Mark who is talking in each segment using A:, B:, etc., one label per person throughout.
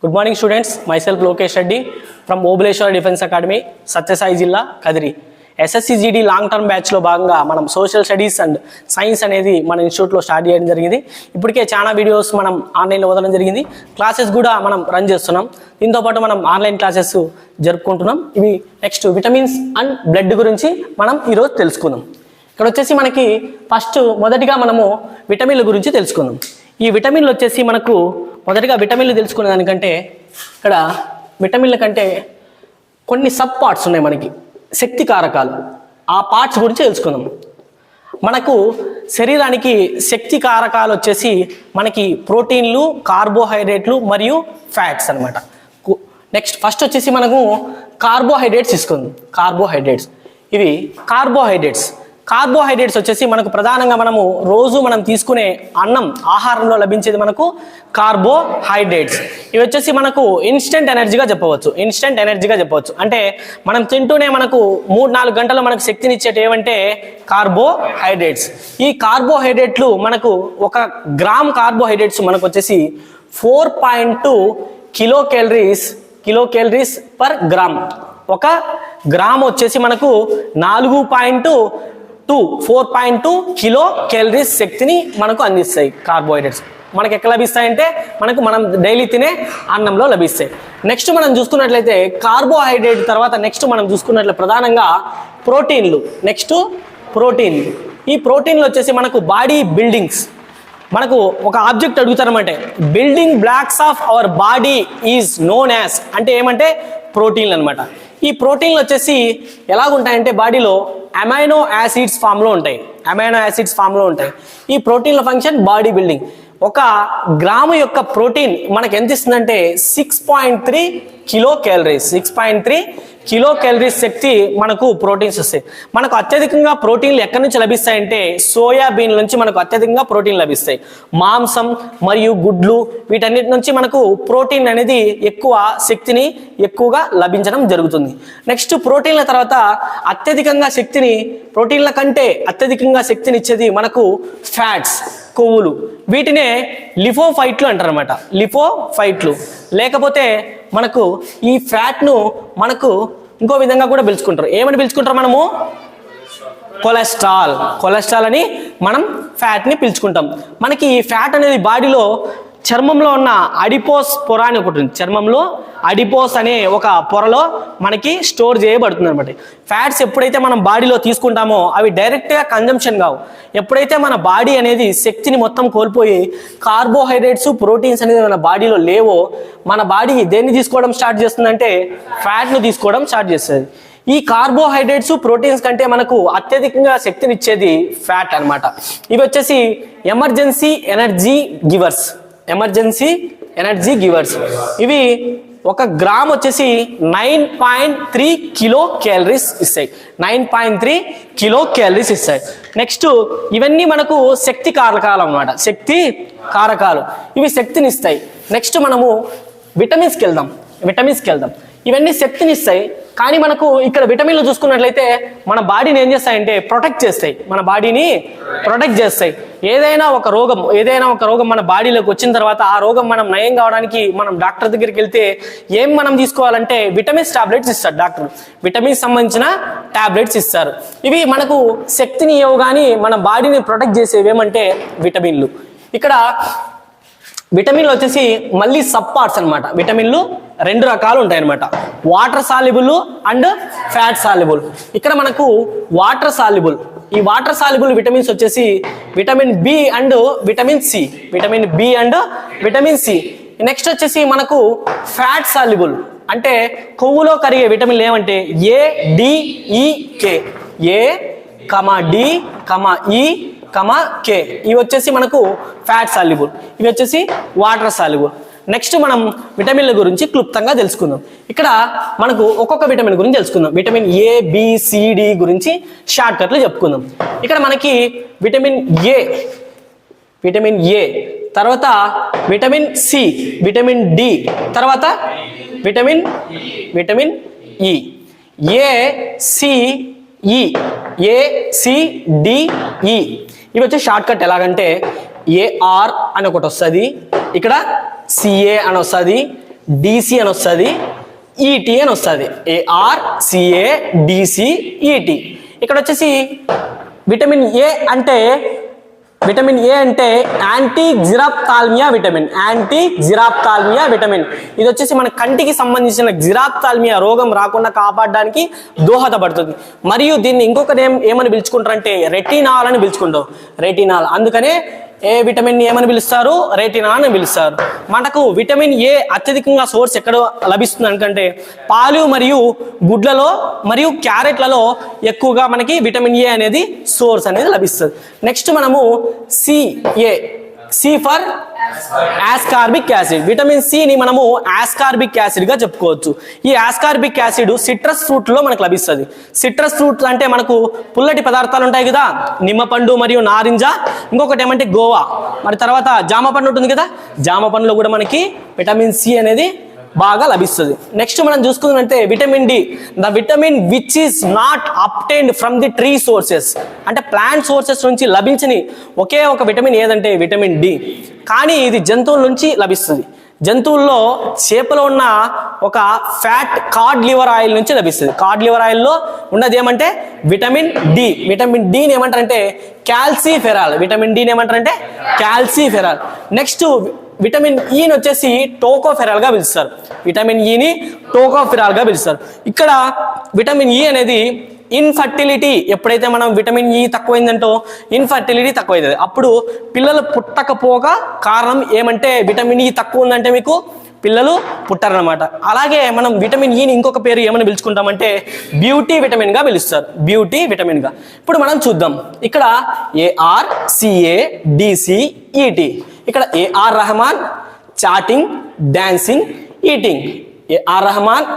A: Good morning students, myself Lokesh Reddy from Obaleshwara Defense Academy, Satyasai Jilla, Kadiri. SSCGD long term batch లో భాగంగా మనం social studies and science అనేది మన institute లో start చేయడం జరిగింది. ఇప్పటికే చాలా వీడియోస్ మనం ఆన్లైన్ లో వదలడం జరిగింది. క్లాసెస్ కూడా మనం రన్ చేస్తున్నాం. దీంతో పాటు మనం ఆన్లైన్ క్లాసెస్ జరుపుకుంటున్నాం. ఇవి నెక్స్ట్ విటమిన్స్ అండ్ బ్లడ్ గురించి మనం ఈరోజు తెలుసుకుందాం. ఇక్కడ వచ్చేసి మనకి ఫస్ట్ మొదటిగా మనము విటమిన్ల గురించి తెలుసుకుందాం. ఈ విటమిన్లు వచ్చేసి మనకు మొదటిగా విటమిన్లు తెలుసుకునే దానికంటే ఇక్కడ విటమిన్ల కంటే కొన్ని సబ్ పార్ట్స్ ఉన్నాయి మనకి, శక్తి కారకాలు. ఆ పార్ట్స్ గురించి తెలుసుకుందాం. మనకు శరీరానికి శక్తి కారకాలు వచ్చేసి మనకి ప్రోటీన్లు, కార్బోహైడ్రేట్లు మరియు ఫ్యాట్స్ అనమాట. నెక్స్ట్ ఫస్ట్ వచ్చేసి మనకు కార్బోహైడ్రేట్స్ తీసుకుందాం. ఇవి కార్బోహైడ్రేట్స్ వచ్చేసి మనకు ప్రధానంగా మనము రోజు మనం తీసుకునే అన్నం ఆహారంలో లభించేది మనకు కార్బోహైడ్రేట్స్. ఇవి వచ్చేసి మనకు ఇన్స్టెంట్ ఎనర్జీగా చెప్పవచ్చు. అంటే మనం తింటూనే మనకు 3-4 గంటలు మనకు శక్తిని ఇచ్చేటి ఏమంటే కార్బోహైడ్రేట్స్. ఈ కార్బోహైడ్రేట్లు మనకు 1 గ్రామ్ కార్బోహైడ్రేట్స్ మనకు వచ్చేసి 4.2 kilo calories per gram. 1 gram వచ్చేసి మనకు 4.2 కిలో క్యాలరీస్ శక్తిని మనకు అందిస్తాయి కార్బోహైడ్రేట్స్. మనకి ఎక్కడ లభిస్తాయంటే మనం డైలీ తినే అన్నంలో లభిస్తాయి. నెక్స్ట్ మనం చూసుకున్నట్లయితే కార్బోహైడ్రేట్ తర్వాత నెక్స్ట్ మనం చూసుకున్నట్లయితే ప్రధానంగా ప్రోటీన్లు. ఈ ప్రోటీన్లు వచ్చేసి మనకు బాడీ బిల్డింగ్స్. మనకు ఒక ఆబ్జెక్ట్ అడుగుతారన్నమాట, building blocks of our body is known as అంటే ఏమంటే ప్రోటీన్లు అనమాట. ఈ ప్రోటీన్లు వచ్చేసి ఎలాగుంటాయంటే బాడీలో అమైనో యాసిడ్స్ ఫామ్లో ఉంటాయి. ఈ ప్రోటీన్ల ఫంక్షన్ బాడీ బిల్డింగ్. 1 గ్రాము యొక్క ప్రోటీన్ మనకు ఎంత ఇస్తుందంటే 6.3 కిలో క్యాలరీస్ శక్తి మనకు ప్రోటీన్స్ వస్తాయి. మనకు అత్యధికంగా ప్రోటీన్లు ఎక్కడి నుంచి లభిస్తాయంటే సోయాబీన్ నుంచి మనకు అత్యధికంగా ప్రోటీన్ లభిస్తాయి. మాంసం మరియు గుడ్లు వీటన్నిటి నుంచి మనకు ప్రోటీన్ అనేది శక్తిని ఎక్కువగా లభించడం జరుగుతుంది. నెక్స్ట్ ప్రోటీన్ల తర్వాత ప్రోటీన్ల కంటే అత్యధికంగా శక్తిని ఇచ్చేది మనకు ఫ్యాట్స్, కొవ్వులు. వీటినే లిపోఫైట్లు అంటారన్నమాట. లేకపోతే మనకు ఈ ఫ్యాట్ను మనకు ఇంకో విధంగా కూడా పిలుచుకుంటారు. ఏమని పిలుచుకుంటారు మనము? కొలెస్ట్రాల్ అని మనం ఫ్యాట్ని పిలుచుకుంటాం. మనకి ఈ ఫ్యాట్ అనేది బాడీలో చర్మంలో ఉన్న అడిపోస్ పొర అని ఒకటి ఉంది. చర్మంలో అడిపోస్ అనే ఒక పొరలో మనకి స్టోర్ చేయబడుతుంది అనమాట. ఫ్యాట్స్ ఎప్పుడైతే మనం బాడీలో తీసుకుంటామో అవి డైరెక్ట్గా కన్జంప్షన్ కావు. ఎప్పుడైతే మన బాడీ అనేది శక్తిని మొత్తం కోల్పోయి కార్బోహైడ్రేట్స్, ప్రోటీన్స్ అనేది మన బాడీలో లేవో మన బాడీ దేన్ని తీసుకోవడం స్టార్ట్ చేస్తుందంటే ఫ్యాట్ను తీసుకోవడం స్టార్ట్ చేస్తుంది. ఈ కార్బోహైడ్రేట్స్, ప్రోటీన్స్ కంటే మనకు అత్యధికంగా శక్తిని ఇచ్చేది ఫ్యాట్ అనమాట. ఇవి వచ్చేసి ఎమర్జెన్సీ ఎనర్జీ గివర్స్. ఇవి 1 గ్రామ్ వచ్చేసి 9.3 కిలో క్యాలరీస్ ఇస్తాయి. నెక్స్ట్ ఇవన్నీ మనకు శక్తి కారకాలు అన్నమాట. ఇవి శక్తిని ఇస్తాయి. నెక్స్ట్ మనము విటమిన్స్కి వెళ్దాం. ఇవన్నీ శక్తిని ఇస్తాయి. కానీ మనకు ఇక్కడ విటమిన్లు చూసుకున్నట్లయితే మన బాడీని ఏం చేస్తాయంటే ప్రొటెక్ట్ చేస్తాయి. ఏదైనా ఒక రోగం మన బాడీలోకి వచ్చిన తర్వాత ఆ రోగం మనం నయం కావడానికి మనం డాక్టర్ దగ్గరికి వెళ్తే ఏం మనం తీసుకోవాలంటే విటమిన్స్ టాబ్లెట్స్ ఇస్తారు డాక్టర్. విటమిన్స్ సంబంధించిన టాబ్లెట్స్ ఇస్తారు. ఇవి మనకు శక్తిని ఇవ్వవు కానీ మన బాడీని ప్రొటెక్ట్ చేసేవి ఏమంటే విటమిన్లు. ఇక్కడ విటమిన్లు వచ్చేసి మళ్ళీ సబ్ పార్ట్స్ అనమాట. విటమిన్లు 2 రకాలు ఉంటాయి అనమాట, water soluble and fat soluble. ఇక్కడ మనకు వాటర్ సాల్యుబుల్ విటమిన్స్ వచ్చేసి vitamin B and vitamin C. Next వచ్చేసి మనకు ఫ్యాట్ సాల్యుబుల్ అంటే కొవ్వులో కరిగే విటమిన్లు ఏమంటే ఏ, డి, ఈ, కే. కే ఇవి వచ్చేసి మనకు ఫ్యాట్ సాల్యుబుల్. ఇవి వచ్చేసి వాటర్ సాల్యుబుల్. నెక్స్ట్ మనం విటమిన్ల గురించి క్లుప్తంగా తెలుసుకుందాం. ఇక్కడ మనకు ఒక్కొక్క విటమిన్ గురించి తెలుసుకుందాం. Vitamin A, B, C, D గురించి షార్ట్ కట్లు చెప్పుకుందాం. ఇక్కడ మనకి విటమిన్ ఏ, తర్వాత విటమిన్ సి, విటమిన్ డి, తర్వాత విటమిన్ ఈ. ACDE ఇవి వచ్చి షార్ట్ కట్ ఎలాగంటే ఏఆర్ అని ఒకటి వస్తుంది, ఇక్కడ సిఏ అని వస్తుంది, డిసి అని వస్తుంది, ఈటీ అని వస్తుంది. ARCADCET. ఇక్కడ వచ్చేసి విటమిన్ ఏ అంటే యాంటీ జిరాప్థాల్మియా విటమిన్. ఇది వచ్చేసి మన కంటికి సంబంధించిన జిరాప్థాల్మియా రోగం రాకుండా కాపాడడానికి దోహదపడుతుంది. మరియు దీన్ని ఇంకొక నేమ్ ఏమని పిలుచుకుంటారంటే రెటినాల్ అని పిలుచుకుంటారు. రెటినాల్. అందుకనే ఏ విటమిన్ ఏమని పిలుస్తారు? రెటినా అని పిలుస్తారు. మనకు విటమిన్ ఏ అత్యధికంగా సోర్స్ ఎక్కడ లభిస్తుంది అనుకంటే పాలు మరియు గుడ్లలో మరియు క్యారెట్లలో ఎక్కువగా మనకి విటమిన్ ఏ అనేది సోర్స్ అనేది లభిస్తుంది. నెక్స్ట్ మనము C for ascorbic acid. Vitamin సిని మనము ఆస్కార్బిక్ యాసిడ్ గా చెప్పుకోవచ్చు. ఈ ఆస్కార్బిక్ యాసిడ్ సిట్రస్ ఫ్రూట్ లో మనకు లభిస్తుంది. సిట్రస్ ఫ్రూట్ అంటే మనకు పుల్లటి పదార్థాలు ఉంటాయి కదా, నిమ్మపండు మరియు నారింజ, ఇంకొకటి ఏమంటే గోవా, మరి తర్వాత జామ పండు ఉంటుంది కదా, జామ పండులో కూడా మనకి విటమిన్ సి అనేది బాగా లభిస్తుంది. నెక్స్ట్ మనం చూసుకుంటే vitamin D, the vitamin which is not obtained from the tree sources. అంటే ప్లాంట్ సోర్సెస్ నుంచి లభించని ఒకే ఒక విటమిన్ ఏదంటే విటమిన్ డి. కానీ ఇది జంతువుల నుంచి లభిస్తుంది. జంతువుల్లో చేపలో ఉన్న ఒక ఫ్యాట్ కార్డ్ లివర్ ఆయిల్ నుంచి లభిస్తుంది. కార్డ్ లివర్ ఆయిల్లో ఉన్నది ఏమంటే విటమిన్ డి. విటమిన్ డిని ఏమంటారంటే క్యాల్సిఫెరాల్. విటమిన్ డిని ఏమంటారంటే క్యాల్సిఫెరాల్. నెక్స్ట్ విటమిన్ ఈని వచ్చేసి టోకోఫెరాల్ గా పిలుస్తారు. విటమిన్ ఈని టోకోఫెరాల్ గా పిలుస్తారు. ఇక్కడ విటమిన్ ఈ అనేది ఇన్ఫర్టిలిటీ, ఎప్పుడైతే మనం విటమిన్ ఈ తక్కువైందంటో ఇన్ఫర్టిలిటీ తక్కువైంది, అప్పుడు పిల్లలు పుట్టకపోగా కారణం ఏమంటే విటమిన్ ఈ తక్కువ ఉందంటే మీకు పిల్లలు పుట్టారనమాట. అలాగే మనం విటమిన్ ఈని ఇంకొక పేరు ఏమని పిలుచుకుంటామంటే బ్యూటీ విటమిన్ గా పిలుస్తారు. బ్యూటీ విటమిన్ గా. ఇప్పుడు మనం చూద్దాం. ఇక్కడ ARCADCET. ఇక్కడ AR Rahman chatting, dancing, eating. AR Rahman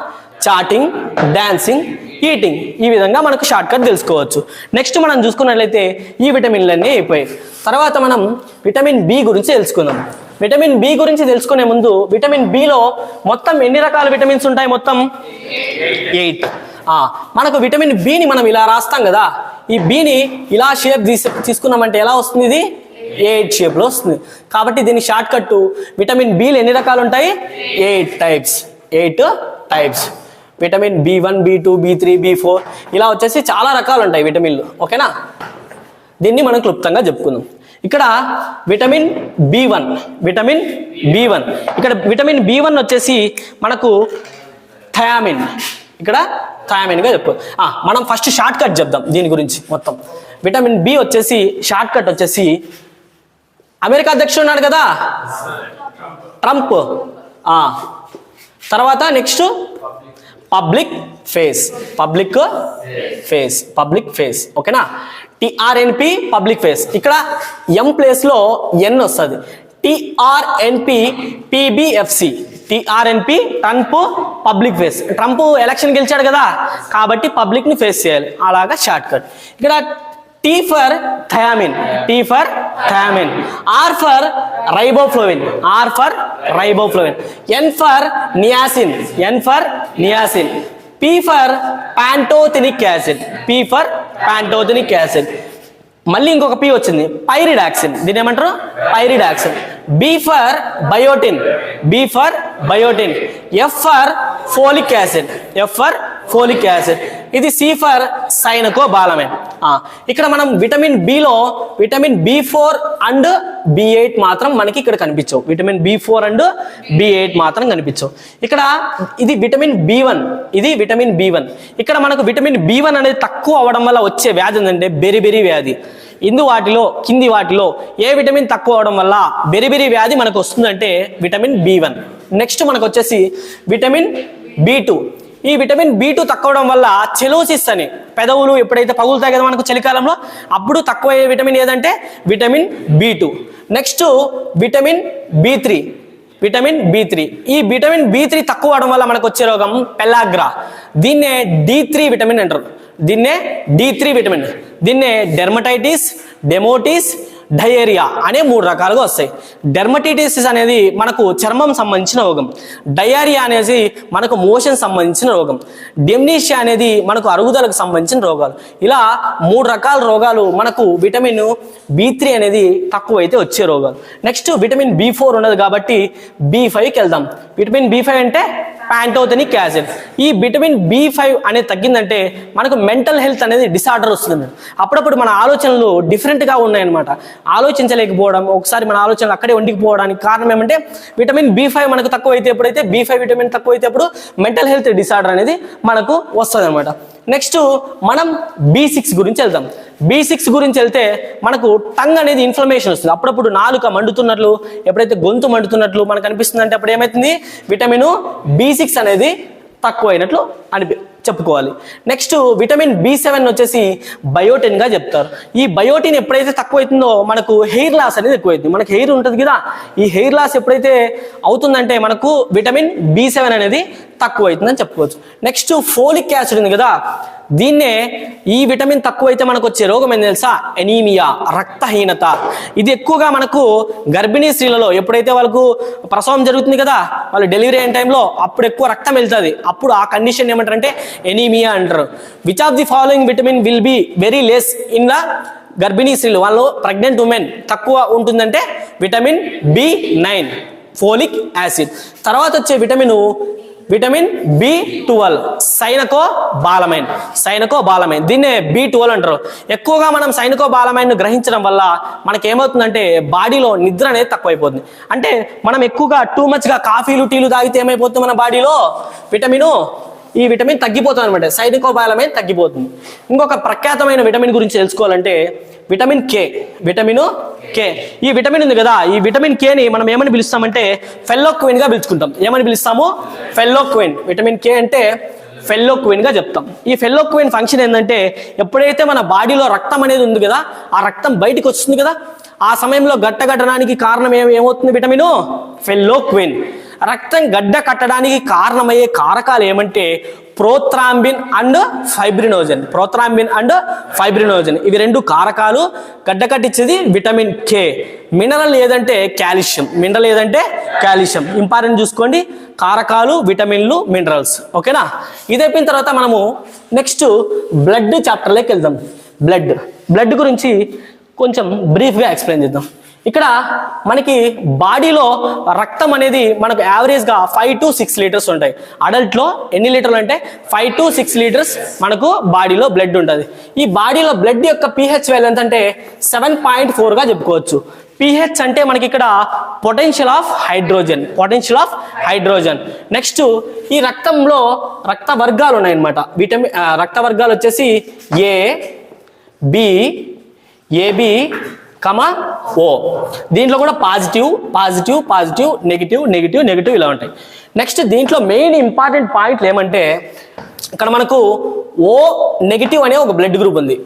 A: chatting, dancing, eating. ఈ విధంగా మనకు షార్ట్ కట్ తెలుసుకోవచ్చు. నెక్స్ట్ మనం చూసుకున్నట్లయితే ఈ విటమిన్లన్నీ అయిపోయాయి. తర్వాత మనం విటమిన్ బి గురించి తెలుసుకుందాం. విటమిన్ బి గురించి తెలుసుకునే ముందు విటమిన్ బిలో మొత్తం ఎన్ని రకాల విటమిన్స్ ఉంటాయి? మొత్తం 8. మనకు విటమిన్ బిని మనం ఇలా రాస్తాం కదా, ఈ బిని ఇలా షేప్ తీసుకున్నామంటే ఎలా వస్తుంది? ఇది 8 షేప్ లో వస్తుంది. కాబట్టి దీని షార్ట్ కట్ విటమిన్ బిలు ఎన్ని రకాలు ఉంటాయి? 8 types. 8 types. Vitamin B1, B2, B3, B4 ఇలా వచ్చేసి చాలా రకాలు ఉంటాయి విటమిన్లు. ఓకేనా? దీన్ని మనం క్లుప్తంగా చెప్పుకుందాం. ఇక్కడ విటమిన్ B1. ఇక్కడ విటమిన్ B1 వచ్చేసి మనకు థయామిన్. ఇక్కడ థయామిన్ గా చెప్పు. మనం ఫస్ట్ షార్ట్ కట్ చెప్దాం దీని గురించి మొత్తం. విటమిన్ బి వచ్చేసి షార్ట్ కట్ వచ్చేసి అమెరికా అధ్యక్షుడు ఉన్నాడు కదా ట్రంప్. తర్వాత నెక్స్ట్ పబ్లిక్ ఫేస్. ఓకేనా? TRNP public face. ఇక్కడ M ప్లేస్ లో N వస్తుంది. TRNP PBFC. TRNP Trump public face. Trump election గెలిచాడు కదా, కాబట్టి పబ్లిక్ ని ఫేస్ చేయాలి. అలాగా షార్ట్ కట్. ఇక్కడ T for thiamine. R for riboflavin. N for niacin. P for pantothenic acid. మళ్ళీ ఇంకొక P వచ్చింది, పైరిడాక్సిన్. దీని ఏమంటారు? Pyridoxine. B for biotin. F for folic acid. ఇది C ఫర్ సైనకోబాలమైన్. ఇక్కడ మనం vitamin below vitamin B4 and B8 మాత్రం మనకి ఇక్కడ కనిపించవు. విటమిన్ B4 అండ్ B8 మాత్రం కనిపించవు. ఇక్కడ ఇది విటమిన్ B1. ఇక్కడ మనకు విటమిన్ B1 అనేది తక్కువ అవడం వల్ల వచ్చే వ్యాధి ఏంటంటే బెరిబెరి వ్యాధి. కింది వాటిలో ఏ విటమిన్ తక్కువ అవడం వల్ల బెరిబెరి వ్యాధి మనకు వస్తుందంటే విటమిన్ B1. నెక్స్ట్ మనకు వచ్చేసి విటమిన్ B2. ఈ విటమిన్ B2 తక్కువ అవడం వల్ల చెలోసిస్ అని, పెదవులు ఎప్పుడైతే పగులుతాయి కదా మనకు చలికాలంలో, అప్పుడు తక్కువ విటమిన్ ఏదంటే vitamin B2. Next vitamin B3. ఈ విటమిన్ B3 తక్కువ అవడం వల్ల మనకు వచ్చే రోగం పెల్లాగ్రా. దీన్నే D3 విటమిన్ అంటారు. దీన్నే డెర్మటైటిస్, డెమోటిస్, డయేరియా అనే 3 రకాలుగా వస్తాయి. డెర్మటిటిస్ అనేది మనకు చర్మం సంబంధించిన రోగం, డయేరియా అనేది మనకు మోషన్ సంబంధించిన రోగం, డెమ్నీషియా అనేది మనకు అరుగుదలకు సంబంధించిన రోగాలు. ఇలా 3 రకాల రోగాలు మనకు విటమిన్ B3 అనేది తక్కువైతే వచ్చే రోగాలు. నెక్స్ట్ విటమిన్ B4 ఉన్నది కాబట్టి B5కి వెళ్దాం. విటమిన్ B5 అంటే ప్యాంటోథెనిక్ యాసిడ్. ఈ విటమిన్ B5 అనేది తగ్గిందంటే మనకు మెంటల్ హెల్త్ అనేది డిసార్డర్ వస్తుంది. అప్పుడప్పుడు మన ఆలోచనలు డిఫరెంట్గా ఉన్నాయన్నమాట. ఆలోచించలేకపోవడం, ఒకసారి మన ఆలోచనలు అక్కడే వండికిపోవడానికి కారణం ఏమంటే విటమిన్ B5 మనకు తక్కువైతే, ఎప్పుడైతే B5 విటమిన్ తక్కువైతే అప్పుడు మెంటల్ హెల్త్ డిసార్డర్ అనేది మనకు వస్తుంది అనమాట. నెక్స్ట్ మనం B6 గురించి వెళ్దాం. B6 గురించి వెళ్తే మనకు టంగ్ అనేది ఇన్ఫ్లమేషన్ వస్తుంది. అప్పుడప్పుడు నాలుక మండుతున్నట్లు, ఎప్పుడైతే గొంతు మండుతున్నట్లు మనకు అనిపిస్తుంది అంటే అప్పుడు ఏమవుతుంది, విటమిన్ B6 అనేది తక్కువైనట్లు చెప్పుకోవాలి. నెక్స్ట్ విటమిన్ B7 వచ్చేసి బయోటిన్గా చెప్తారు. ఈ బయోటిన్ ఎప్పుడైతే తక్కువైతుందో మనకు హెయిర్ లాస్ అనేది ఎక్కువైతుంది. మనకు హెయిర్ ఉంటుంది కదా, ఈ హెయిర్ లాస్ ఎప్పుడైతే అవుతుందంటే మనకు విటమిన్ B7 అనేది తక్కువ అవుతుందని చెప్పుకోవచ్చు. నెక్స్ట్ ఫోలిక్ యాసిడ్ ఉంది కదా, దీన్నే ఈ విటమిన్ తక్కువైతే మనకు వచ్చే రోగం ఏంటి తెలుసా, ఎనీమియా, రక్తహీనత. ఇది ఎక్కువగా మనకు గర్భిణీ స్త్రీలలో ఎప్పుడైతే వాళ్ళకు ప్రసవం జరుగుతుంది కదా, వాళ్ళు డెలివరీ అయిన టైంలో అప్పుడు ఎక్కువ రక్తం వెళ్తుంది. అప్పుడు ఆ కండిషన్ ఏమంటారంటే ఎనీమియా అంటారు. Which of the following vitamin will be very less in the గర్భిణీ స్త్రీలు, వాళ్ళు ప్రెగ్నెంట్ ఉమెన్ తక్కువ ఉంటుందంటే విటమిన్ B9 ఫోలిక్ యాసిడ్. తర్వాత వచ్చే విటమిన్ B12 సైనకోబాలమైన్, దీన్నే B12 అంటారు. ఎక్కువగా మనం సైనకోబాలమైన్ గ్రహించడం వల్ల మనకి ఏమవుతుందంటే బాడీలో నిద్ర అనేది తక్కువైపోతుంది. అంటే మనం ఎక్కువగా టూ మచ్గా కాఫీలు టీలు తాగితే ఏమైపోతుంది మన బాడీలో ఈ విటమిన్ తగ్గిపోతుంది అనమాట, సైనకోబాలమైన్ తగ్గిపోతుంది. ఇంకొక ప్రఖ్యాతమైన విటమిన్ గురించి తెలుసుకోవాలంటే విటమిన్ K. ఈ విటమిన్ ఉంది కదా, ఈ విటమిన్ Kని మనం ఏమని పిలుస్తామంటే ఫెల్లోక్విన్గా పిలుచుకుంటాం. ఏమని పిలుస్తాము, ఫెల్లోక్విన్. విటమిన్ K అంటే ఫెల్లోక్విన్గా చెప్తాం. ఈ ఫెల్లోక్విన్ ఫంక్షన్ ఏంటంటే ఎప్పుడైతే మన బాడీలో రక్తం అనేది ఉంది కదా, ఆ రక్తం బయటికి వస్తుంది కదా, ఆ సమయంలో గట్టడానికి కారణం ఏమవుతుంది, విటమిన్ ఫెల్లోక్విన్. రక్తం గడ్డ కట్టడానికి కారణమయ్యే కారకాలు ఏమంటే ప్రోత్రాంబిన్ అండ్ ఫైబ్రినోజన్. ఇవి 2 కారకాలు. గడ్డ కట్టించేది విటమిన్ K. మినరల్ ఏదంటే కాల్షియం. ఇంపార్టెంట్ చూసుకోండి, కారకాలు, విటమిన్లు, మినరల్స్. ఓకేనా? ఇది అయిపోయిన తర్వాత మనము నెక్స్ట్ బ్లడ్ చాప్టర్లోకి వెళ్దాం. బ్లడ్ గురించి కొంచెం బ్రీఫ్గా ఎక్స్ప్లెయిన్ చేద్దాం. ఇక్కడ మనకి బాడీలో రక్తం అనేది మనకు యావరేజ్గా 5 to 6 లీటర్స్ ఉంటాయి. అడల్ట్లో ఎన్ని లీటర్లు అంటే 5 to 6 లీటర్స్ మనకు బాడీలో బ్లడ్ ఉంటుంది. ఈ బాడీలో బ్లడ్ యొక్క pH వాల్యూ ఎంత అంటే 7.4గా చెప్పుకోవచ్చు. pH అంటే మనకి ఇక్కడ పొటెన్షియల్ ఆఫ్ హైడ్రోజన్. నెక్స్ట్ ఈ రక్తంలో రక్త వర్గాలు ఉన్నాయన్నమాట. రక్త వర్గాలు వచ్చేసి AB, O. దీంట్లో కూడా పాజిటివ్, నెగిటివ్ ఇలా ఉంటాయి. నెక్స్ట్ దీంట్లో మెయిన్ ఇంపార్టెంట్ పాయింట్లు ఏమంటే ఇక్కడ మనకు O నెగిటివ్ అనే ఒక బ్లడ్ గ్రూప్ ఉంది.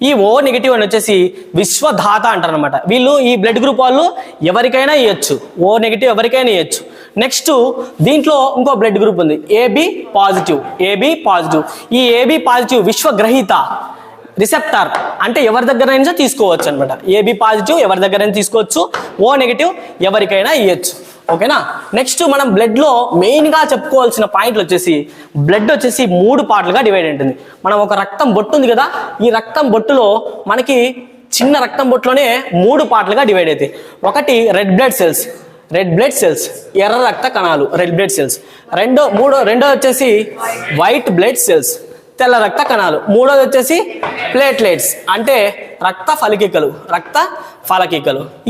A: ఈ O నెగిటివ్ అని వచ్చేసి విశ్వధాత అంటారు అనమాట. వీళ్ళు ఈ బ్లడ్ గ్రూప్ వాళ్ళు ఎవరికైనా ఇవ్వచ్చు, O నెగిటివ్ ఎవరికైనా ఇవ్వచ్చు. నెక్స్ట్ దీంట్లో ఇంకో బ్లడ్ గ్రూప్ ఉంది AB పాజిటివ్. ఈ AB పాజిటివ్ విశ్వగ్రహీత, రిసెప్టార్ అంటే ఎవరి దగ్గరైనా తీసుకోవచ్చు అనమాట. AB పాజిటివ్ ఎవరి దగ్గరైనా తీసుకోవచ్చు, O నెగిటివ్ ఎవరికైనా ఇవ్వచ్చు. ఓకేనా? నెక్స్ట్ మనం బ్లడ్లో మెయిన్గా చెప్పుకోవాల్సిన పాయింట్లు వచ్చేసి బ్లడ్ వచ్చేసి 3 పార్ట్లుగా డివైడ్ ఉంటుంది. మనం ఒక రక్తం బొట్టు ఉంది కదా, ఈ రక్తం బొట్టులో మనకి చిన్న రక్తం బొట్టులోనే 3 పార్ట్లుగా డివైడ్ అవుతాయి. ఒకటి రెడ్ బ్లడ్ సెల్స్, ఎర్ర రక్త కణాలు, రెండో వచ్చేసి వైట్ బ్లడ్ సెల్స్, తెల్ల రక్త కణాలు. మూడోది వచ్చేసి ప్లేట్లెట్స్ అంటే రక్త ఫలకికలు.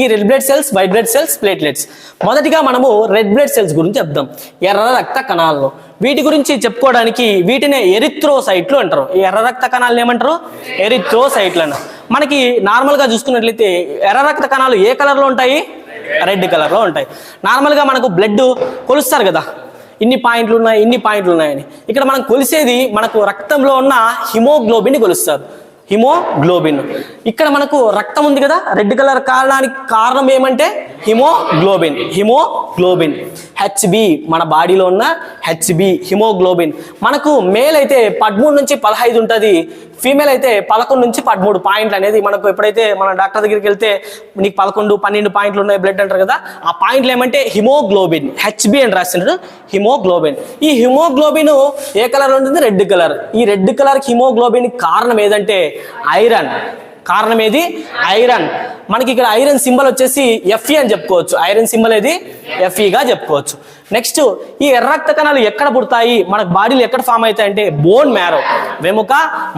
A: ఈ red blood cells, white blood cells, platelets. మొదటిగా మనము రెడ్ బ్లడ్ సెల్స్ గురించి చెప్దాం. ఎర్ర రక్త కణాలు, వీటి గురించి చెప్పుకోవడానికి వీటినే ఎరిథ్రోసైట్లు అంటారు. ఈ ఎర్ర రక్త కణాలను ఏమంటారు, ఎరిథ్రోసైట్లు అన్నారు. మనకి నార్మల్గా చూసుకున్నట్లయితే ఎర్ర రక్త కణాలు ఏ కలర్లో ఉంటాయి, రెడ్ కలర్లో ఉంటాయి. నార్మల్గా మనకు బ్లడ్ కొలుస్తారు కదా, ఇన్ని పాయింట్లు ఉన్నాయని. ఇక్కడ మనం కొలిసేది మనకు రక్తంలో ఉన్న హిమోగ్లోబిన్ కొలుస్తారు. హిమోగ్లోబిన్. ఇక్కడ మనకు రక్తం ఉంది కదా, రెడ్ కలర్ కారణానికి కారణం ఏమంటే హిమోగ్లోబిన్. హిమోగ్లోబిన్ హెచ్బి, మన బాడీలో ఉన్న హెచ్బి హిమోగ్లోబిన్. మనకు మేల్ అయితే 13 నుంచి 15 ఉంటుంది, ఫీమేల్ అయితే 11 నుంచి 13 పాయింట్లు అనేది మనకు ఎప్పుడైతే మన డాక్టర్ దగ్గరికి వెళ్తే నీకు 11, 12 పాయింట్లు ఉన్నాయి బ్లడ్ అంటారు కదా, ఆ పాయింట్లు ఏమంటే హిమోగ్లోబిన్, హెచ్బి అని రాస్తున్నారు హిమోగ్లోబిన్. ఈ హిమోగ్లోబిన్ ఏ కలర్ ఉంటుంది? Red colour. ఈ రెడ్ కలర్ హిమోగ్లోబిన్ కారణం ఏదంటే ఐరన్. కారణం ఏది? ఐరన్. మనకి ఇక్కడ ఐరన్ సింబల్ వచ్చేసి Fe అని చెప్పుకోవచ్చు. ఐరన్ సింబల్ ఏది? Fe గా చెప్పుకోవచ్చు. నెక్స్ట్, ఈ ఎర్ర రక్త కణాలు ఎక్కడ పుడతాయి, మనకు బాడీలో ఎక్కడ ఫామ్ అవుతాయి అంటే బోన్ మ్యారో, వెముక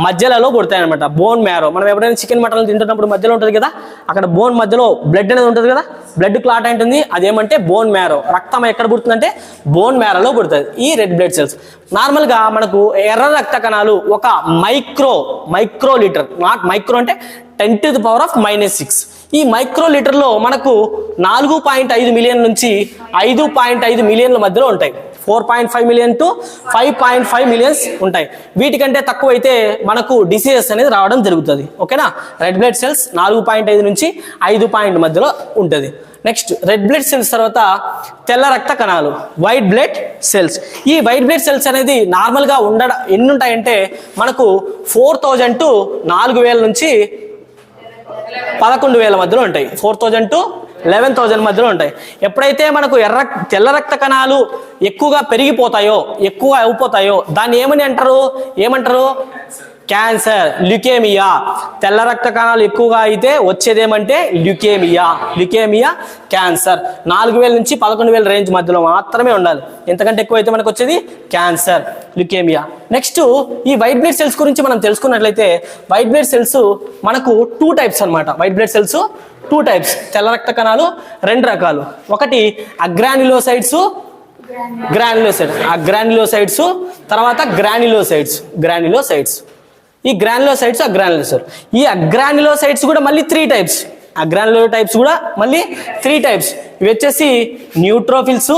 A: మధ్యలలో పుడతాయి అనమాట. బోన్ మ్యారో మనం ఎప్పుడైనా చికెన్ మటన్ తింటున్నప్పుడు మధ్యలో ఉంటుంది కదా, అక్కడ బోన్ మధ్యలో బ్లడ్ అనేది ఉంటుంది కదా, బ్లడ్ క్లాట్ ఉంటుంది, అదేమంటే బోన్ మ్యారో. రక్తం ఎక్కడ పుడుతుందంటే బోన్ మ్యారోలో పుడుతుంది ఈ రెడ్ బ్లడ్ సెల్స్. నార్మల్గా మనకు ఎర్ర రక్త కణాలు ఒక మైక్రో లీటర్, నాట్ మైక్రో అంటే 10⁻⁻⁶. ఈ మైక్రో లీటర్లో మనకు 4.5 మిలియన్ నుంచి 5.5 మిలియన్ల మధ్యలో ఉంటాయి. 4.5 మిలియన్ టు 5.5 మిలియన్స్ ఉంటాయి. వీటికంటే తక్కువ అయితే మనకు డిసీజెస్ అనేది రావడం జరుగుతుంది. ఓకేనా? రెడ్ బ్లడ్ సెల్స్ 4.5 నుంచి 5 పాయింట్ మధ్యలో ఉంటుంది. నెక్స్ట్, రెడ్ బ్లడ్ సెల్స్ తర్వాత తెల్ల రక్త కణాలు, వైట్ బ్లడ్ సెల్స్. ఈ వైట్ బ్లడ్ సెల్స్ అనేది నార్మల్గా ఎన్ని ఉంటాయంటే మనకు 4000 టు 4000 నుంచి 11,000 మధ్యలో ఉంటాయి. 4000 టు 11,000 మధ్యలో ఉంటాయి. ఎప్పుడైతే మనకు తెల్ల రక్త కణాలు ఎక్కువగా పెరిగిపోతాయో, ఎక్కువ అయిపోతాయో దాన్ని ఏమంటారు? Cancer, leukaemia. తెల్ల రక్త కణాలు ఎక్కువగా అయితే వచ్చేదేమంటే ల్యూకేమియా, క్యాన్సర్. 4,000 నుంచి 11,000 రేంజ్ మధ్యలో మాత్రమే ఉండాలి. ఎంతకంటే ఎక్కువ అయితే మనకు వచ్చేది క్యాన్సర్, ల్యూకేమియా. నెక్స్ట్, ఈ వైట్ బ్లడ్ సెల్స్ గురించి మనం తెలుసుకున్నట్లయితే వైట్ బ్లడ్ సెల్స్ మనకు 2 టైప్స్ అనమాట. White blood cells 2 types. తెల్ల రక్త కణాలు 2 రకాలు. ఒకటి అగ్రాన్యులోసైట్స్, అగ్రాన్యులోసైట్స్, తర్వాత గ్రాన్యులోసైట్స్. ఈ గ్రాన్యులోసైట్స్, ఈ అగ్రాన్యులోసైట్స్ కూడా మళ్ళీ 3 టైప్స్. అగ్రాన్యులోటైప్స్ కూడా మళ్ళీ 3 టైప్స్. ఇవి వచ్చేసి neutrophils,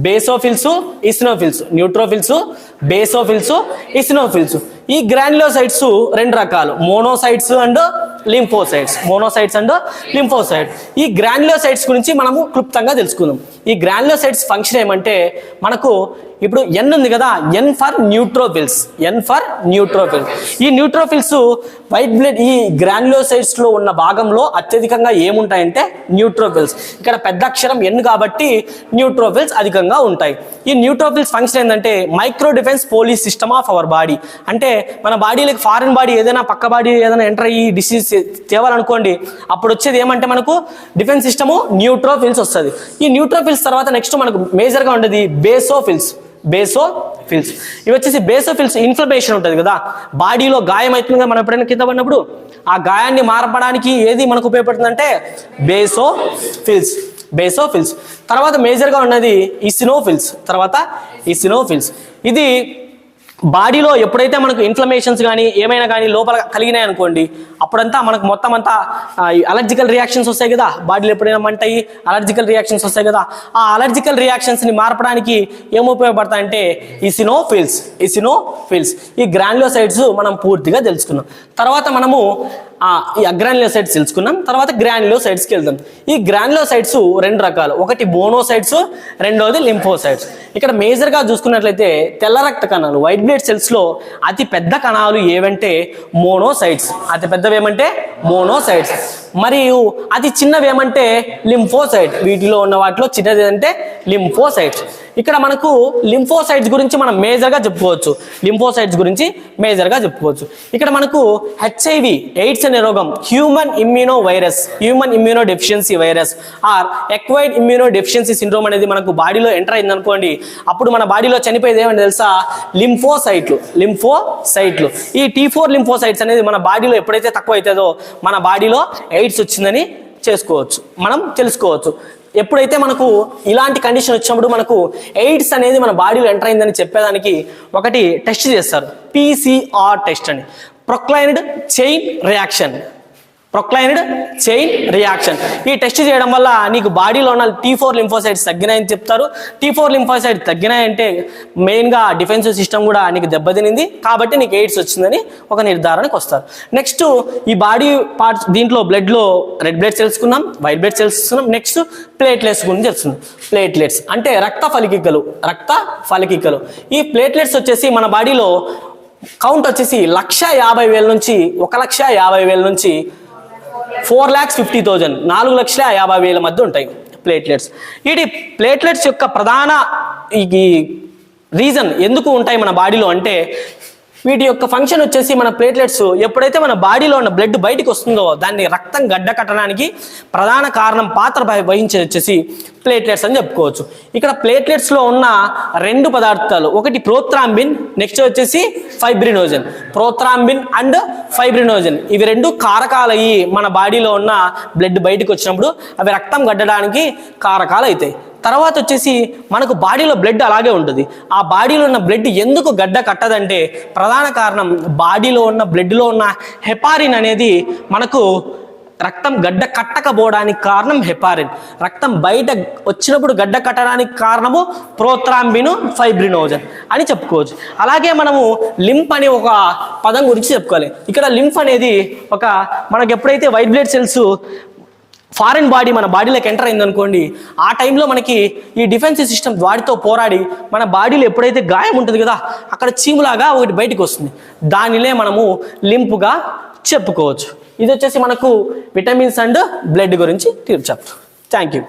A: basophils, eosinophils. Neutrophils, basophils, eosinophils. ఈ గ్రాన్యులోసైట్స్ 2 రకాలు, మోనోసైట్స్ అండ్ లింఫోసైట్స్. ఈ గ్రాన్యులోసైట్స్ గురించి మనము క్లుప్తంగా తెలుసుకుందాం. ఈ గ్రాన్యులోసైట్స్ ఫంక్షన్ ఏమంటే మనకు ఇప్పుడు N ఉంది కదా, N ఫర్ న్యూట్రోఫిల్స్. ఈ న్యూట్రోఫిల్స్ వైట్ బ్లడ్ ఈ గ్రాన్యులోసైట్స్ లో ఉన్న భాగంలో అత్యధికంగా ఏముంటాయంటే న్యూట్రోఫిల్స్. ఇక్కడ పెద్ద అక్షరం N కాబట్టి న్యూట్రోఫిల్స్ అధికంగా ఉంటాయి. ఈ న్యూట్రోఫిల్స్ ఫంక్షన్ ఏంటంటే micro defence police system of our body. అంటే మన బాడీలోకి ఫారిన్ బాడీ ఏదైనా పక్క బాడీ ఏదైనా ఎంటర్ అయ్యి డిసీజ్ తేవాలనుకోండి, అప్పుడు వచ్చేది ఏమంటే మనకు డిఫెన్స్ సిస్టము న్యూట్రోఫిల్స్ వస్తుంది. ఈ న్యూట్రోఫిల్స్ తర్వాత నెక్స్ట్ మనకు మేజర్గా ఉండేది బేసోఫిల్స్. ఇవి వచ్చేసి బేసోఫిల్స్ ఇన్ఫ్లమేషన్ ఉంటుంది కదా, బాడీలో గాయం అవుతుంది కదా, మనం ఎప్పుడైనా కింద పడినప్పుడు ఆ గాయాన్ని మారపడానికి ఏది మనకు ఉపయోగపడుతుందంటే బేసోఫిల్స్. తర్వాత మేజర్గా ఉన్నది ఇసినోఫిల్స్. ఇది బాడీలో ఎప్పుడైతే మనకు ఇన్ఫ్లమేషన్స్ కానీ ఏమైనా కానీ లోపల కలిగినాయి అనుకోండి, అప్పుడంతా మనకు మొత్తం అంతా అలర్జికల్ రియాక్షన్స్ వస్తాయి కదా, బాడీలో ఎప్పుడైనా మంటాయి అలర్జికల్ రియాక్షన్స్ వస్తాయి కదా, ఆ అలర్జికల్ రియాక్షన్స్ని మార్పడానికి ఏం ఉపయోగపడతాయంటే ఇసినోఫిల్స్. ఈ గ్రాన్యులోసైట్స్ మనం పూర్తిగా తెలుసుకున్నాం. తర్వాత మనము ఈ అగ్రాన్యులోసైట్స్ తెలుసుకున్నాం. తర్వాత గ్రాన్యులోసైట్స్కి వెళ్దాం. ఈ గ్రాన్యులోసైట్స్ 2 రకాలు, ఒకటి మోనోసైట్స్, రెండోది లింఫోసైట్స్. ఇక్కడ మేజర్గా చూసుకున్నట్లయితే తెల్ల రక్త కణాలు వైట్ బ్లడ్ సెల్స్ లో అతి పెద్ద కణాలు ఏవంటే మోనోసైట్స్. అతి పెద్దవేమంటే మోనోసైట్స్. మరియు అతి చిన్నవేమంటే లింఫోసైట్. వీటిలో ఉన్న వాటిలో చిన్నది అంటే లింఫోసైట్స్. ఇక్కడ మనకు లింఫోసైట్స్ గురించి మనం మేజర్గా చెప్పుకోవచ్చు. ఇక్కడ మనకు HIV, ఎయిడ్స్ అనే రోగం, human immuno deficiency virus are acquired immuno deficiency syndrome అనేది మనకు బాడీలో ఎంటర్ అయింది అనుకోండి, అప్పుడు మన బాడీలో చనిపోయేది ఏమని తెలుసా? లింఫోసైట్లు. ఈ T4 లింఫోసైట్స్ అనేది మన బాడీలో ఎప్పుడైతే తక్కువ అవుతుందో మన బాడీలో ఎయిడ్స్ వచ్చిందని మనం తెలుసుకోవచ్చు. ఎప్పుడైతే మనకు ఇలాంటి కండిషన్ వచ్చినప్పుడు మనకు ఎయిడ్స్ అనేది మన బాడీలో ఎంటర్ అయిందని చెప్పేదానికి ఒకటి టెస్ట్ చేస్తారు, PCR టెస్ట్ అని, ప్రొక్లైన్డ్ చైన్ రియాక్షన్. ప్రొక్లైన్డ్ చైన్ రియాక్షన్. ఈ టెస్ట్ చేయడం వల్ల నీకు బాడీలో ఉన్న T4 లింఫోసైట్స్ తగ్గినాయని చెప్తారు. T4 లింఫోసైట్ తగ్గినాయంటే మెయిన్గా డిఫెన్సివ్ సిస్టమ్ కూడా నీకు దెబ్బతినింది కాబట్టి నీకు ఎయిడ్స్ వచ్చిందని ఒక నిర్ధారణకు వస్తారు. నెక్స్ట్ ఈ బాడీ పార్ట్స్ దీంట్లో బ్లడ్లో రెడ్ బ్లడ్ సెల్స్ కున్నాం, వైట్ బ్లడ్ సెల్స్ ఉన్నాం. నెక్స్ట్ ప్లేట్లెట్స్ గురించి తెలుస్తుంది. ప్లేట్లెట్స్ అంటే రక్త ఫలికికలు. ఈ ప్లేట్లెట్స్ వచ్చేసి మన బాడీలో కౌంట్ వచ్చేసి 150,000 నుంచి 1,50,000 నుంచి 4,50,000 4,50,000 మధ్య ఉంటాయి ప్లేట్లెట్స్. ఇది ప్లేట్లెట్స్ యొక్క ప్రధాన ఈ రీజన్ ఎందుకు ఉంటాయి మన బాడీలో అంటే వీటి యొక్క ఫంక్షన్ వచ్చేసి మన ప్లేట్లెట్స్ ఎప్పుడైతే మన బాడీలో ఉన్న బ్లడ్ బయటికి వస్తుందో దాన్ని రక్తం గడ్డ కట్టడానికి ప్రధాన కారణం పాత్ర వహించేది వచ్చేసి ప్లేట్లెట్స్ అని చెప్పుకోవచ్చు. ఇక్కడ ప్లేట్లెట్స్లో ఉన్న 2 పదార్థాలు, ఒకటి ప్రోత్రాంబిన్, నెక్స్ట్ వచ్చేసి ఫైబ్రినోజన్. ప్రోత్రాంబిన్ అండ్ ఫైబ్రినోజన్ ఇవి 2 కారకాలు అయ్యి మన బాడీలో ఉన్న బ్లడ్ బయటికి వచ్చినప్పుడు అవి రక్తం గడ్డడానికి కారకాలు అవుతాయి. తర్వాత వచ్చేసి మనకు బాడీలో బ్లడ్ అలాగే ఉంటుంది. ఆ బాడీలో ఉన్న బ్లడ్ ఎందుకు గడ్డ కట్టదంటే ప్రధాన కారణం బాడీలో ఉన్న బ్లడ్లో ఉన్న హెపారిన్ అనేది మనకు రక్తం గడ్డ కట్టకపోవడానికి కారణం హెపారిన్. రక్తం బయట వచ్చినప్పుడు గడ్డ కట్టడానికి కారణము ప్రోత్రాంబిన్, ఫైబ్రినోజన్ అని చెప్పుకోవచ్చు. అలాగే మనము లింఫ్ అనే ఒక పదం గురించి చెప్పుకోవాలి. ఇక్కడ లింఫ్ అనేది మనకు ఎప్పుడైతే white blood cells foreign body మన బాడీలోకి ఎంటర్ అయింది అనుకోండి, ఆ టైంలో మనకి ఈ డిఫెన్సివ్ సిస్టమ్ వాటితో పోరాడి మన బాడీలో ఎప్పుడైతే గాయం ఉంటుంది కదా అక్కడ చీములాగా ఒకటి బయటకు వస్తుంది. దానినే మనము లింపుగా చెప్పుకోవచ్చు. ఇది వచ్చేసి మనకు విటమిన్స్ అండ్ బ్లడ్ గురించి చెప్తాం. Thank you.